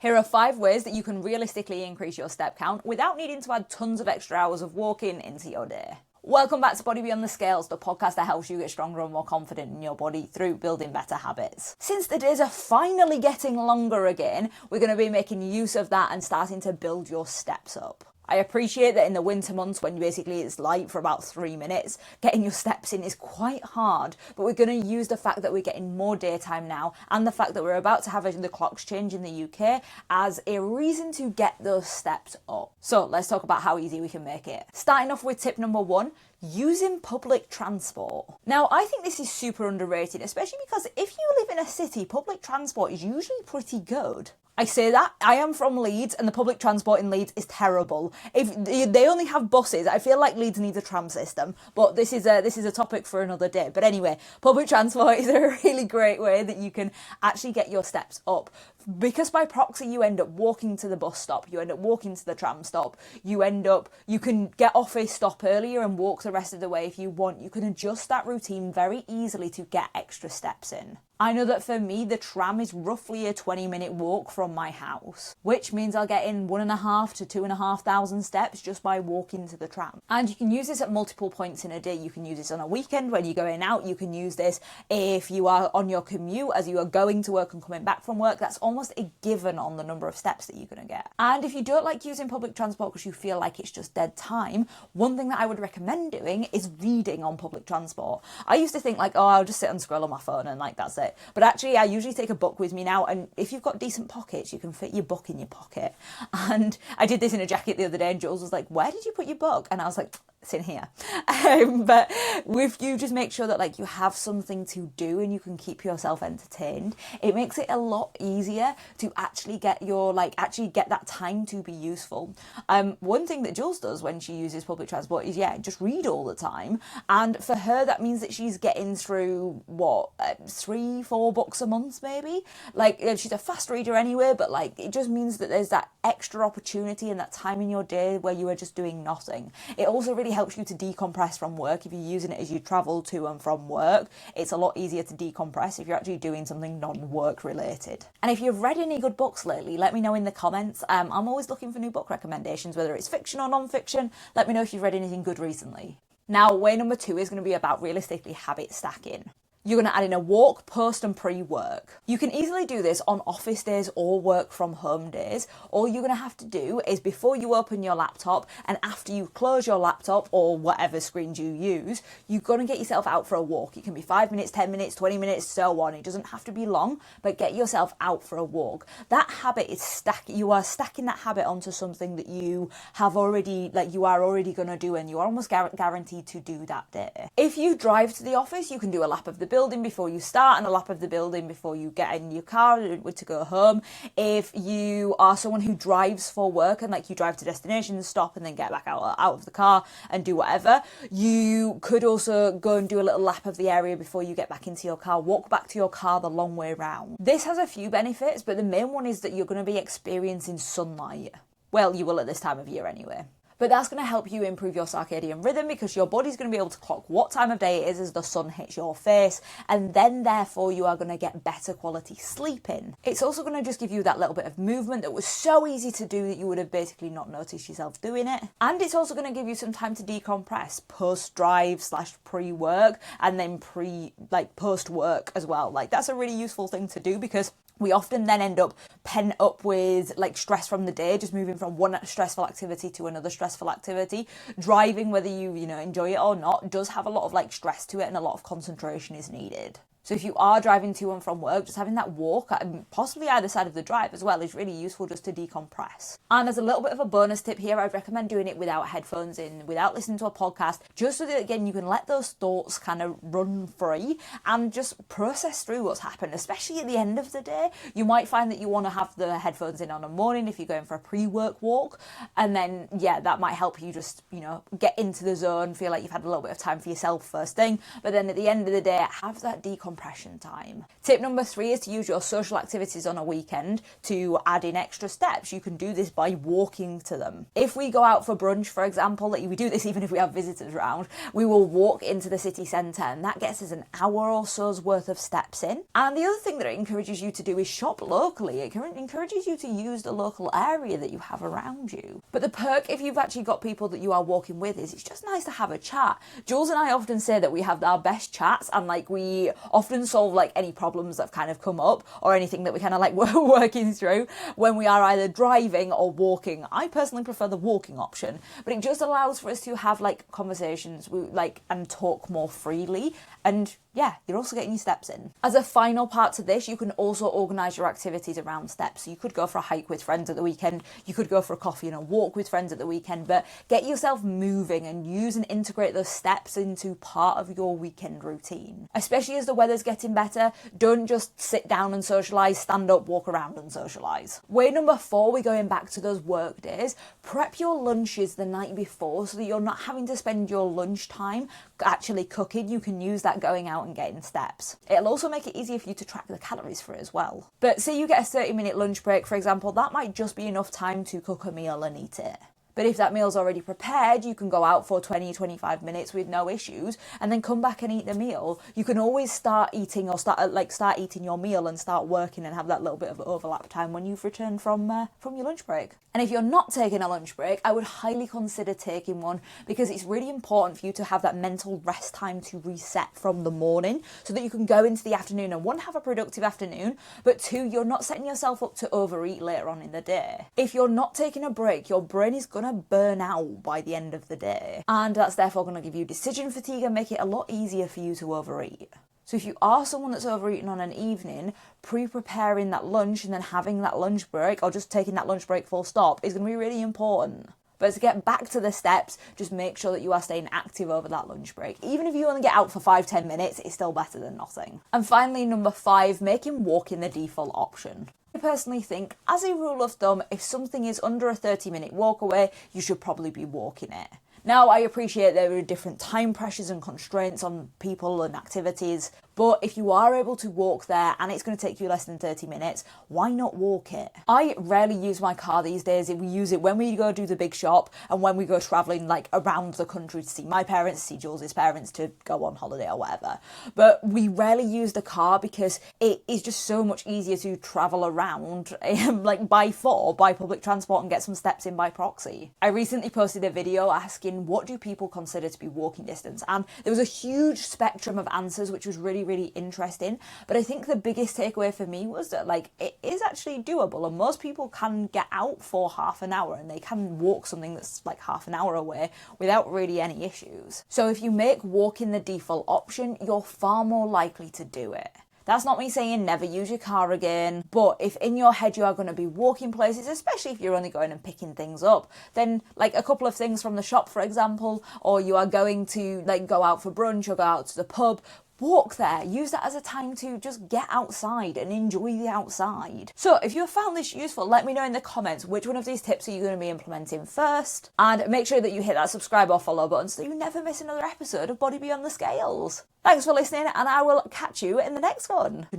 Here are 5 ways that you can realistically increase your step count without needing to add tons of extra hours of walking into your day. Welcome back to Body Beyond the Scales, the podcast that helps you get stronger and more confident in your body through building better habits. Since the days are finally getting longer again, we're going to be making use of that and starting to build your steps up. I appreciate that in the winter months when basically it's light for about 3 minutes, getting your steps in is quite hard, but we're going to use the fact that we're getting more daytime now and the fact that we're about to have the clocks change in the UK as a reason to get those steps up. So let's talk about how easy we can make it. Starting off with tip number 1, using public transport. Now, I think this is super underrated, especially because if you live in a city, public transport is usually pretty good. I say that, I am from Leeds and the public transport in Leeds is terrible. If they only have buses, I feel like Leeds needs a tram system, but this is a topic for another day. But anyway, public transport is a really great way that you can actually get your steps up. Because by proxy you end up walking to the bus stop, you end up walking to the tram stop, you can get off a stop earlier and walk the rest of the way if you want. You can adjust that routine very easily to get extra steps in. I know that for me, the tram is roughly a 20-minute walk from my house, which means I'll get in 1,500 to 2,500 steps just by walking to the tram. And you can use this at multiple points in a day. You can use this on a weekend when you're going out. You can use this if you are on your commute as you are going to work and coming back from work. That's almost a given on the number of steps that you're going to get. And if you don't like using public transport because you feel like it's just dead time, one thing that I would recommend doing is reading on public transport. I used to think like, oh, I'll just sit and scroll on my phone and like that's it. But actually, I usually take a book with me now, and if you've got decent pockets, you can fit your book in your pocket. And I did this in a jacket the other day, and Jules was like, where did you put your book? And I was like, it's in here. But if you just make sure that like you have something to do and you can keep yourself entertained, it makes it a lot easier to actually get that time to be useful. One thing that Jules does when she uses public transport is just read all the time. And for her, that means that she's getting through 3-4 books a month maybe. Like she's a fast reader anyway, but like it just means that there's that extra opportunity and that time in your day where you are just doing nothing. It also really helps you to decompress from work. If you're using it as you travel to and from work, it's a lot easier to decompress if you're actually doing something non-work related. And if you've read any good books lately, let me know in the comments. I'm always looking for new book recommendations, whether it's fiction or non-fiction. Let me know if you've read anything good recently. Now, way number 2 is going to be about realistically habit stacking. You're going to add in a walk, post and pre-work. You can easily do this on office days or work from home days. All you're going to have to do is before you open your laptop and after you close your laptop or whatever screens you use, you're going to get yourself out for a walk. It can be 5 minutes, 10 minutes, 20 minutes, so on. It doesn't have to be long, but get yourself out for a walk. That habit is you are stacking that habit onto something that you have already, you are already going to do and you are almost guaranteed to do that day. If you drive to the office, you can do a lap of the building before you start and a lap of the building before you get in your car to go home. If you are someone who drives for work and you drive to destination, stop and then get back out of the car and do whatever, you could also go and do a little lap of the area before you get back into your car. Walk back to your car the long way round. This has a few benefits, but the main one is that you're going to be experiencing sunlight. Well, you will at this time of year anyway. But that's going to help you improve your circadian rhythm because your body's going to be able to clock what time of day it is as the sun hits your face, and then therefore you are going to get better quality sleep in. It's also going to just give you that little bit of movement that was so easy to do that you would have basically not noticed yourself doing it. And it's also going to give you some time to decompress post-drive / pre-work and then post-work as well. That's a really useful thing to do because we often then end up pent up with stress from the day, just moving from one stressful activity to another stressful activity. Driving, whether you enjoy it or not, does have a lot of stress to it and a lot of concentration is needed. So if you are driving to and from work, just having that walk, and possibly either side of the drive as well, is really useful just to decompress. And as a little bit of a bonus tip here, I'd recommend doing it without headphones in, without listening to a podcast, just so that, again, you can let those thoughts kind of run free and just process through what's happened, especially at the end of the day. You might find that you want to have the headphones in on a morning if you're going for a pre-work walk, and then, that might help you just, get into the zone, feel like you've had a little bit of time for yourself first thing, but then at the end of the day, have that decompression decompression time. Tip number 3 is to use your social activities on a weekend to add in extra steps. You can do this by walking to them. If we go out for brunch, for example, we do this even if we have visitors around, we will walk into the city centre, and that gets us an hour or so's worth of steps in. And the other thing that it encourages you to do is shop locally. It encourages you to use the local area that you have around you. But the perk, if you've actually got people that you are walking with, is it's just nice to have a chat. Jules and I often say that we have our best chats, and like we often solve like any problems that have kind of come up or anything that we kind of like working through when we are either driving or walking. I personally prefer the walking option, but it just allows for us to have like conversations and talk more freely. And yeah, you're also getting your steps in. As a final part to this, you can also organise your activities around steps. So you could go for a hike with friends at the weekend, you could go for a coffee and a walk with friends at the weekend, but get yourself moving and use and integrate those steps into part of your weekend routine. Especially as the weather's getting better, don't just sit down and socialise, stand up, walk around and socialise. Way number 4, we're going back to those work days. Prep your lunches the night before so that you're not having to spend your lunchtime actually cooking. You can use that going out and getting steps. It'll also make it easier for you to track the calories for it as well. But say you get a 30-minute lunch break, for example, that might just be enough time to cook a meal and eat it. But if that meal's already prepared, you can go out for 20-25 minutes with no issues and then come back and eat the meal. You can always start eating or start eating your meal and start working and have that little bit of overlap time when you've returned from your lunch break. And if you're not taking a lunch break, I would highly consider taking one, because it's really important for you to have that mental rest time to reset from the morning so that you can go into the afternoon and 1, have a productive afternoon, but 2, you're not setting yourself up to overeat later on in the day. If you're not taking a break, your brain is going to burn out by the end of the day, and that's therefore going to give you decision fatigue and make it a lot easier for you to overeat. So if you are someone that's overeating on an evening, pre-preparing that lunch and then having that lunch break, or just taking that lunch break full stop, is going to be really important. But to get back to the steps, just make sure that you are staying active over that lunch break. Even if you only get out for 5-10 minutes, it's still better than nothing. And finally, number 5, making walking the default option. I personally think, as a rule of thumb, if something is under a 30-minute walk away, you should probably be walking it. Now, I appreciate there are different time pressures and constraints on people and activities, but if you are able to walk there and it's going to take you less than 30 minutes, why not walk it? I rarely use my car these days. We use it when we go do the big shop and when we go travelling like around the country to see my parents, to see Jules' parents, to go on holiday or whatever. But we rarely use the car because it is just so much easier to travel around like by foot, by public transport, and get some steps in by proxy. I recently posted a video asking what do people consider to be walking distance, and there was a huge spectrum of answers, which was really interesting. But I think the biggest takeaway for me was that it is actually doable, and most people can get out for half an hour and they can walk something that's like half an hour away without really any issues. So if you make walking the default option, you're far more likely to do it. That's not me saying never use your car again, but if in your head you are going to be walking places, especially if you're only going and picking things up, then like a couple of things from the shop, for example, or you are going to go out for brunch or go out to the pub, walk there. Use that as a time to just get outside and enjoy the outside. So if you have found this useful, let me know in the comments which one of these tips are you going to be implementing first, and make sure that you hit that subscribe or follow button so that you never miss another episode of Body Beyond the Scales. Thanks for listening, and I will catch you in the next one.